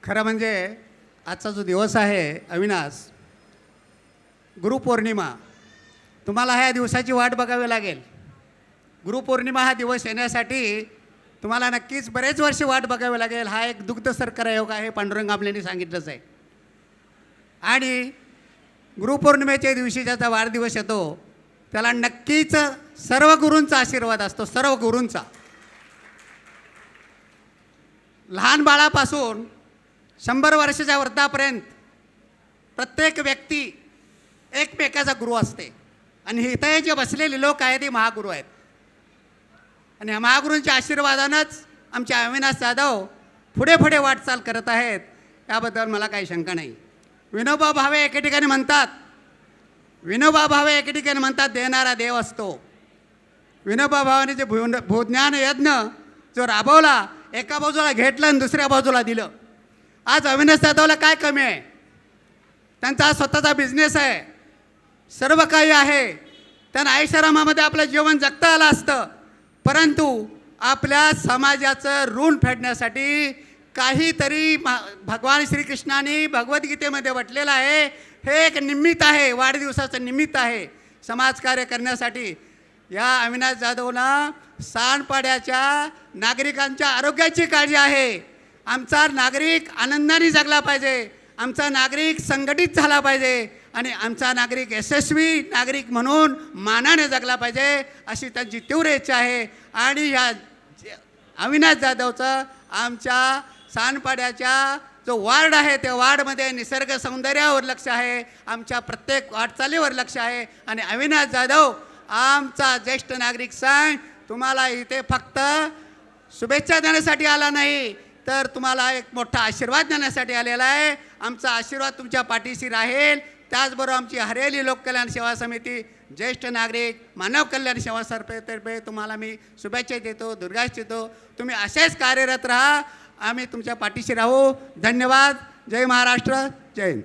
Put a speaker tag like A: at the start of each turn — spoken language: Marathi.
A: खरं म्हणजे आजचा जो दिवस आहे अविनाश, गुरुपौर्णिमा, तुम्हाला ह्या दिवसाची वाट बघावी लागेल. गुरुपौर्णिमा हा दिवस येण्यासाठी तुम्हाला नक्कीच बरेच वर्ष वाट बघावी लागेल. हा एक दुग्ध सरकार योग आहे, पांडुरंग आमलेंनी सांगितलंच आहे. आणि गुरुपौर्णिमेच्या दिवशी ज्याचा वाढदिवस येतो त्याला नक्कीच सर्व गुरूंचा आशीर्वाद असतो, सर्व गुरूंचा. लहान बाळापासून 100 वर्षाच्या वृद्धापर्यंत प्रत्येक व्यक्ती एकमेकाचा गुरु असते. आणि इथे जे बसलेले लोक आहेत ते महागुरू आहेत. आणि ह्या महागुरूंच्या आशीर्वादानंच आमचे अविनाश जाधव पुढे पुढे वाटचाल करत आहेत, याबद्दल मला काही शंका नाही. विनोबा भावे एके ठिकाणी म्हणतात, विनोबा भावे एके ठिकाणी म्हणतात, देणारा देव असतो. विनोबा भावाने जे भूज्ञान यज्ञ जो राबवला, एका बाजूला घेतलं आणि दुसऱ्या बाजूला दिलं. आज अविनाश जाधवला काय कमी आहे? त्यांचा स्वतःचा बिझनेस आहे, सर्व काही आहे. त्यांना ऐषारामामध्ये आपलं जीवन जगता आलं असतं, परंतु आपल्या समाजाचं ऋण फेडण्यासाठी काहीतरी भगवान श्रीकृष्णाने भगवद्गीतेमध्ये म्हटलेलं आहे. हे एक निमित्त आहे, वाढदिवसाचं निमित्त आहे समाजकार्य करण्यासाठी. या अविनाश जाधवला सांडपाड्याच्या नागरिकांच्या आरोग्याची काळजी आहे. आमचा नागरिक आनंदाने जगला पाहिजे, आमचा नागरिक संघटित झाला पाहिजे आणि आमचा नागरिक यशस्वी नागरिक म्हणून मानाने जगला पाहिजे, अशी त्यांची तीव्र इच्छा आहे. आणि ह्या अविनाश जाधवचं आमच्या सांडपाड्याच्या जो वार्ड आहे त्या वार्डमध्ये निसर्ग सौंदर्यावर लक्ष आहे, आमच्या प्रत्येक वाटचालीवर लक्ष आहे. आणि अविनाश जाधव आमचा ज्येष्ठ नागरिक संघ तुम्हाला इथे फक्त शुभेच्छा देण्यासाठी आला नाही, तर तुम्हाला एक मोठा आशीर्वाद देण्यासाठी आलेला आहे. आमचा आशीर्वाद तुमच्या पाठीशी राहील. त्याचबरोबर आमची हरेली लोककल्याण सेवा समिती, ज्येष्ठ नागरिक मानव कल्याण सेवा तर्फे तुम्हाला मी शुभेच्छा देतो, दुर्गाश देतो. तुम्ही असेच कार्यरत राहा, आम्ही तुमच्या पाठीशी राहू. धन्यवाद. जय महाराष्ट्र, जय हिंद.